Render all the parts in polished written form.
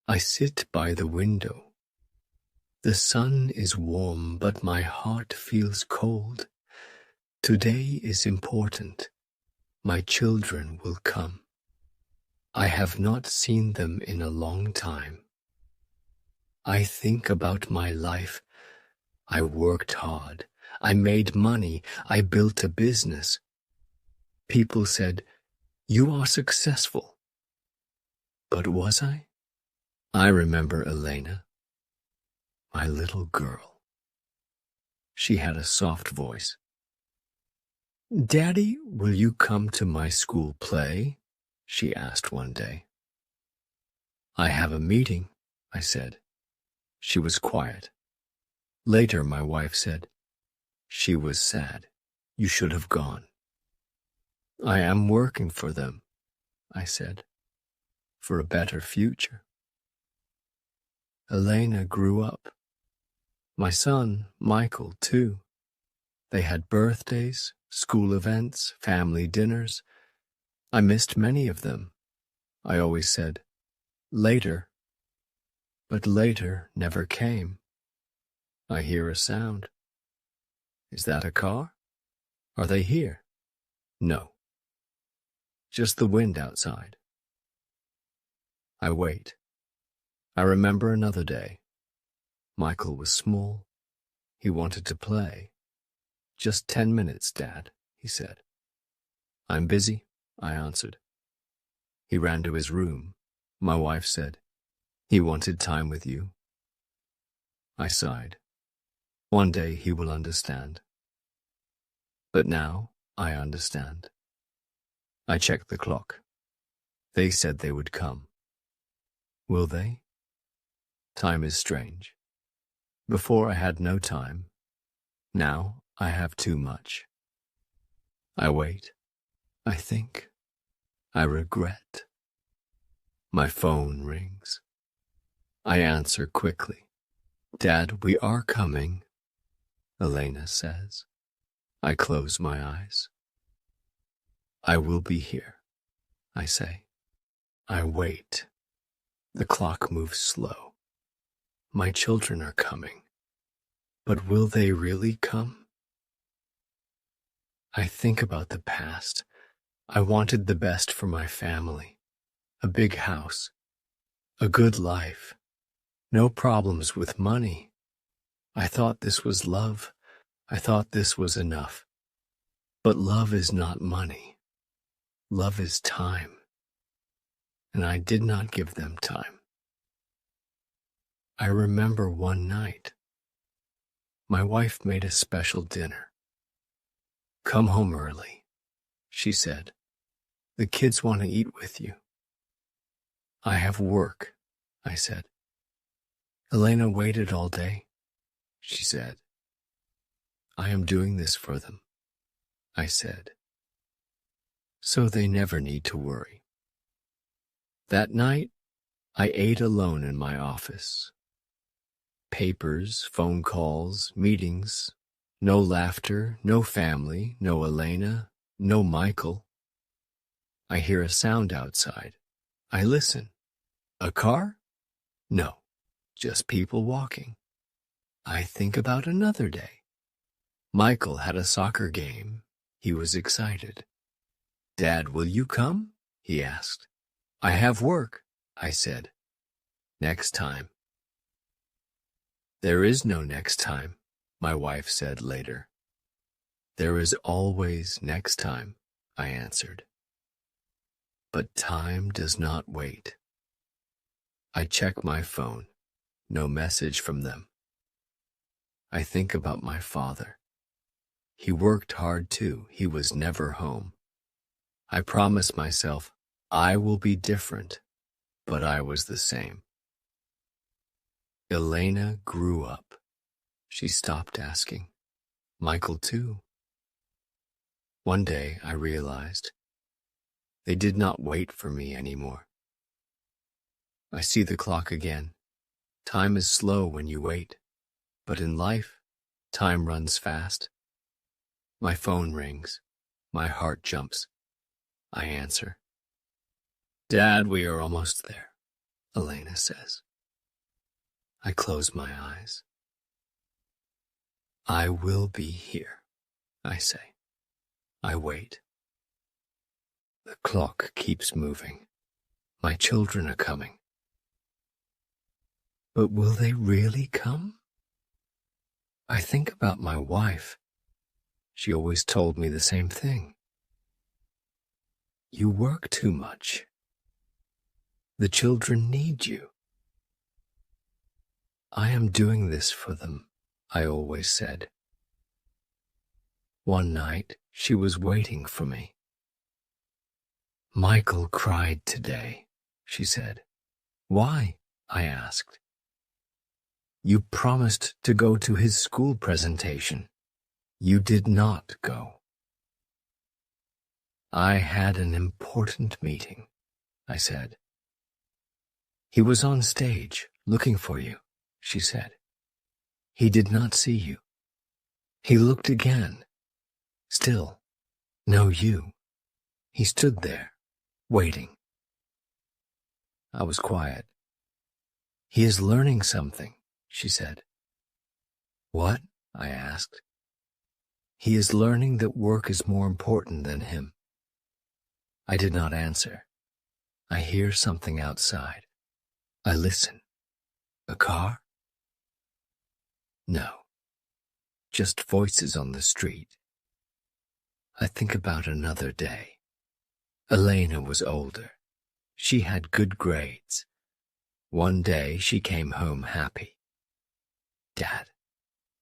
I sit by the window. The sun is warm, but my heart feels cold. Today is important. My children will come. I have not seen them in a long time. I think about my life. I worked hard. I made money. I built a business. People said, "You are successful." But was I? I remember Elena, my little girl. She had a soft voice. "Daddy, will you come to my school play?" she asked one day. "I have a meeting," I said. She was quiet. Later, my wife said, "She was sad. You should have gone." "I am working for them," I said, "for a better future." Elena grew up. My son, Michael, too. They had birthdays, school events, family dinners. I missed many of them. I always said, "Later." But later never came. I hear a sound. Is that a car? Are they here? No. Just the wind outside. I wait. I remember another day. Michael was small. He wanted to play. "Just 10 minutes, Dad," he said. "I'm busy," I answered. He ran to his room. My wife said, "He wanted time with you." I sighed. One day he will understand. But now I understand. I checked the clock. They said they would come. Will they? Time is strange. Before I had no time. Now I have too much. I wait. I think. I regret. My phone rings. I answer quickly. "Dad, we are coming," Elena says. I close my eyes. "I will be here," I say. I wait. The clock moves slow. My children are coming. But will they really come? I think about the past. I wanted the best for my family. A big house. A good life. No problems with money. I thought this was love. I thought this was enough. But love is not money. Love is time. And I did not give them time. I remember one night. My wife made a special dinner. "Come home early," she said. "The kids want to eat with you." "I have work," I said. "Elena waited all day," she said. "I am doing this for them," I said. "So they never need to worry." That night, I ate alone in my office. Papers, phone calls, meetings. No laughter, no family, no Elena, no Michael. I hear a sound outside. I listen. A car? No, just people walking. I think about another day. Michael had a soccer game. He was excited. "Dad, will you come?" he asked. "I have work," I said. "Next time." "There is no next time," my wife said later. "There is always next time," I answered. But time does not wait. I check my phone. No message from them. I think about my father. He worked hard too. He was never home. I promise myself I will be different, but I was the same. Elena grew up. She stopped asking. Michael too. One day I realized they did not wait for me anymore. I see the clock again. Time is slow when you wait, but in life, time runs fast. My phone rings. My heart jumps. I answer. "Dad, we are almost there." Elena says. I close my eyes. I will be here, I say. I wait. The clock keeps moving. My children are coming. But will they really come? I think about my wife. She always told me the same thing. You work too much. The children need you. I am doing this for them, I always said. One night, she was waiting for me. Michael cried today, she said. Why? I asked. You promised to go to his school presentation. You did not go. I had an important meeting, I said. He was on stage, looking for you, she said. He did not see you. He looked again. Still, no you. He stood there, waiting. I was quiet. He is learning something, she said. What? I asked. He is learning that work is more important than him. I did not answer. I hear something outside. I listen. A car? No. Just voices on the street. I think about another day. Elena was older. She had good grades. One day she came home happy. Dad,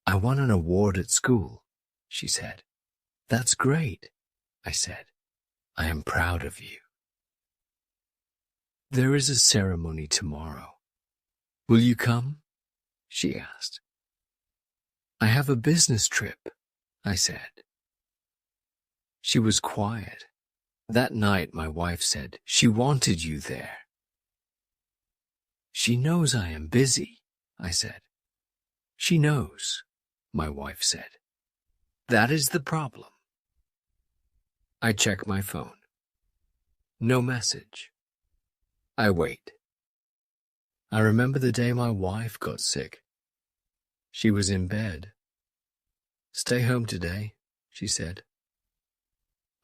I won an award at school, she said. That's great, I said. I am proud of you. There is a ceremony tomorrow. Will you come? She asked. I have a business trip, I said. She was quiet. That night my wife said she wanted you there. She knows I am busy, I said. She knows, my wife said. That is the problem. I check my phone. No message. I wait. I remember the day my wife got sick. She was in bed. Stay home today, she said.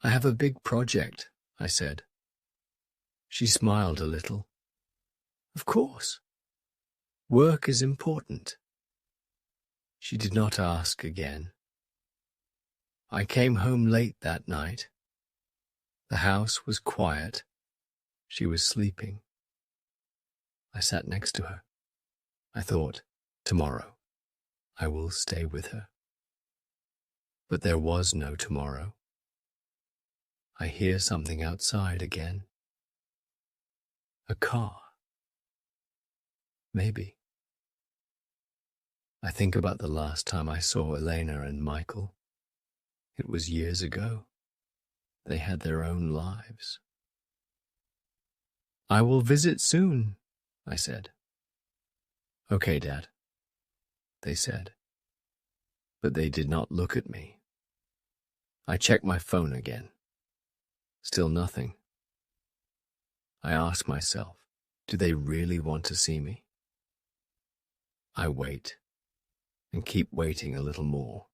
I have a big project, I said. She smiled a little. Of course. Work is important. She did not ask again. I came home late that night. The house was quiet. She was sleeping. I sat next to her. I thought, tomorrow, I will stay with her. But there was no tomorrow. I hear something outside again. A car. Maybe. I think about the last time I saw Elena and Michael. It was years ago. They had their own lives. I will visit soon, I said. Okay, Dad, they said. But they did not look at me. I checked my phone again. Still nothing. I ask myself, do they really want to see me? I wait, and keep waiting a little more.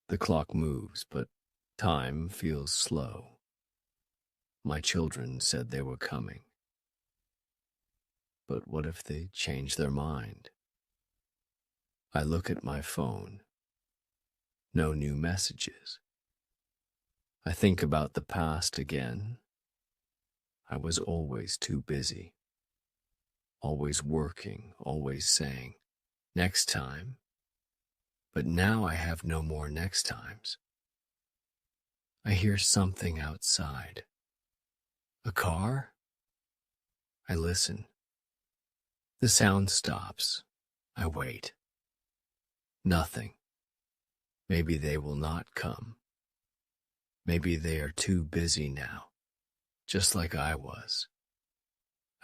The clock moves, but time feels slow. My children said they were coming. But what if they change their mind? I look at my phone. No new messages. I think about the past again. I was always too busy. Always working, always saying, next time. But now I have no more next times. I hear something outside. A car? I listen. The sound stops. I wait. Nothing. Maybe they will not come. Maybe they are too busy now, just like I was.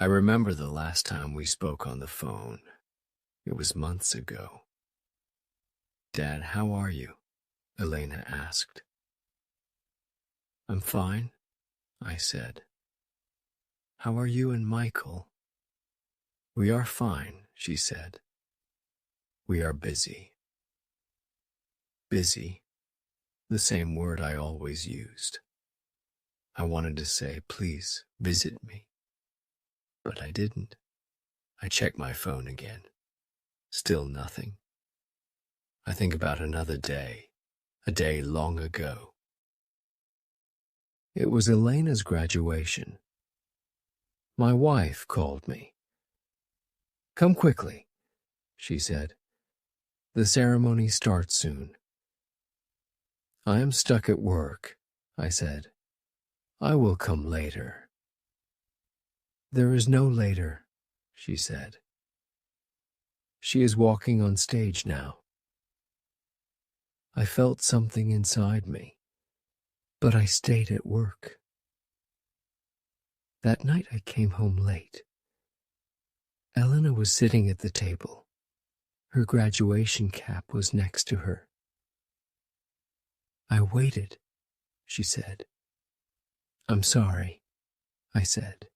I remember the last time we spoke on the phone. It was months ago. Dad, how are you? Elena asked. I'm fine, I said. How are you and Michael? We are fine, she said. We are busy. Busy, the same word I always used. I wanted to say, please visit me, but I didn't. I checked my phone again. Still nothing. I think about another day, a day long ago. It was Elena's graduation. My wife called me. Come quickly, she said. The ceremony starts soon. I am stuck at work, I said. I will come later. There is no later, she said. She is walking on stage now. I felt something inside me, but I stayed at work. That night I came home late. Elena was sitting at the table. Her graduation cap was next to her. I waited, she said. I'm sorry, I said.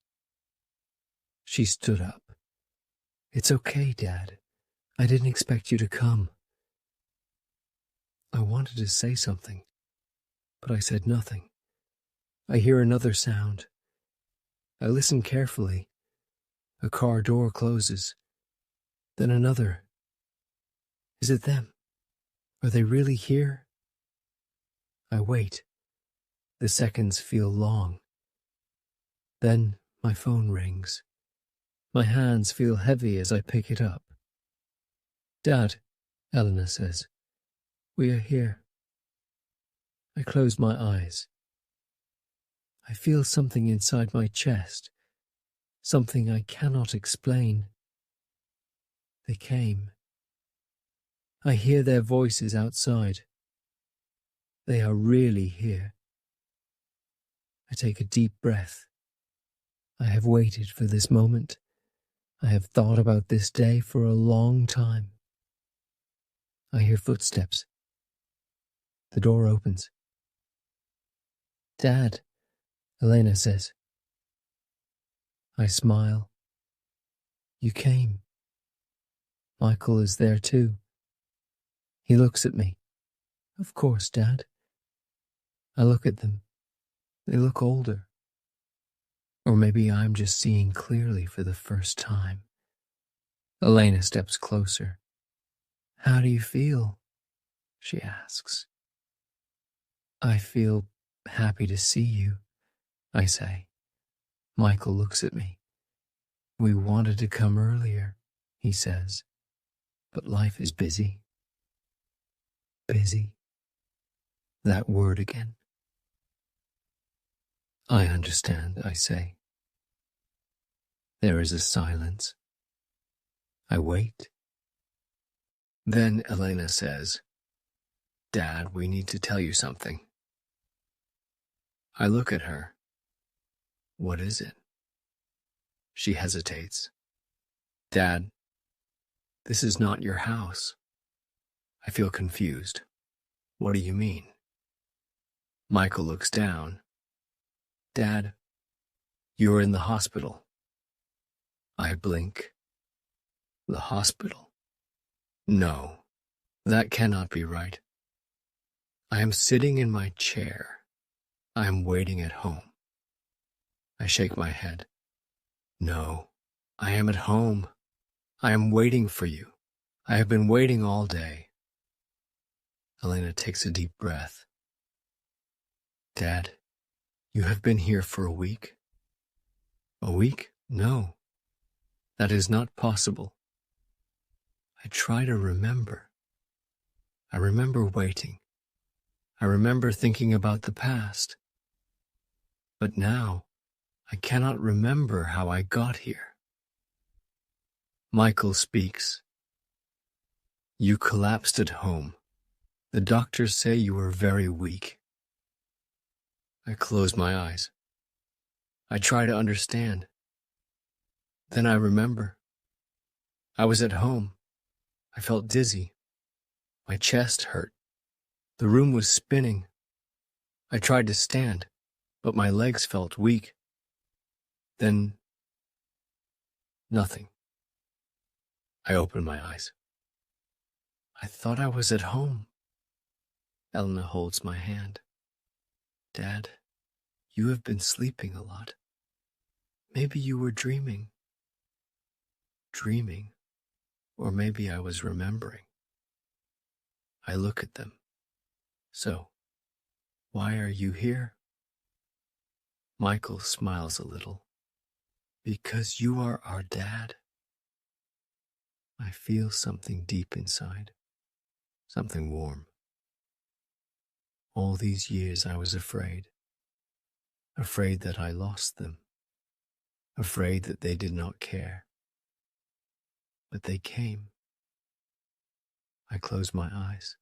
She stood up. It's okay, Dad. I didn't expect you to come. I wanted to say something, but I said nothing. I hear another sound. I listen carefully. A car door closes. Then another. Is it them? Are they really here? I wait. The seconds feel long. Then my phone rings. My hands feel heavy as I pick it up. Dad, Elena says, we are here. I close my eyes. I feel something inside my chest, something I cannot explain. They came. I hear their voices outside. They are really here. I take a deep breath. I have waited for this moment. I have thought about this day for a long time. I hear footsteps. The door opens. Dad, Elena says. I smile. You came. Michael is there too. He looks at me. Of course, Dad. I look at them. They look older. Or maybe I'm just seeing clearly for the first time. Elena steps closer. How do you feel? She asks. I feel happy to see you, I say. Michael looks at me. We wanted to come earlier, he says, but life is busy. Busy. That word again. I understand, I say. There is a silence. I wait. Then Elena says, Dad, we need to tell you something. I look at her. What is it? She hesitates. Dad, this is not your house. I feel confused. What do you mean? Michael looks down. Dad, you're in the hospital. I blink. The hospital? No, that cannot be right. I am sitting in my chair. I am waiting at home. I shake my head. No, I am at home. I am waiting for you. I have been waiting all day. Elena takes a deep breath. Dad, you have been here for a week? A week? No, that is not possible. I try to remember. I remember waiting. I remember thinking about the past. But now, I cannot remember how I got here. Michael speaks. You collapsed at home. The doctors say you were very weak. I close my eyes. I try to understand. Then I remember. I was at home. I felt dizzy. My chest hurt. The room was spinning. I tried to stand, but my legs felt weak. Then, nothing. I open my eyes. I thought I was at home. Elena holds my hand. Dad, you have been sleeping a lot. Maybe you were dreaming. Dreaming, or maybe I was remembering. I look at them. So, why are you here? Michael smiles a little. Because you are our dad. I feel something deep inside, something warm. All these years I was afraid that I lost them, afraid that they did not care. But they came. I close my eyes.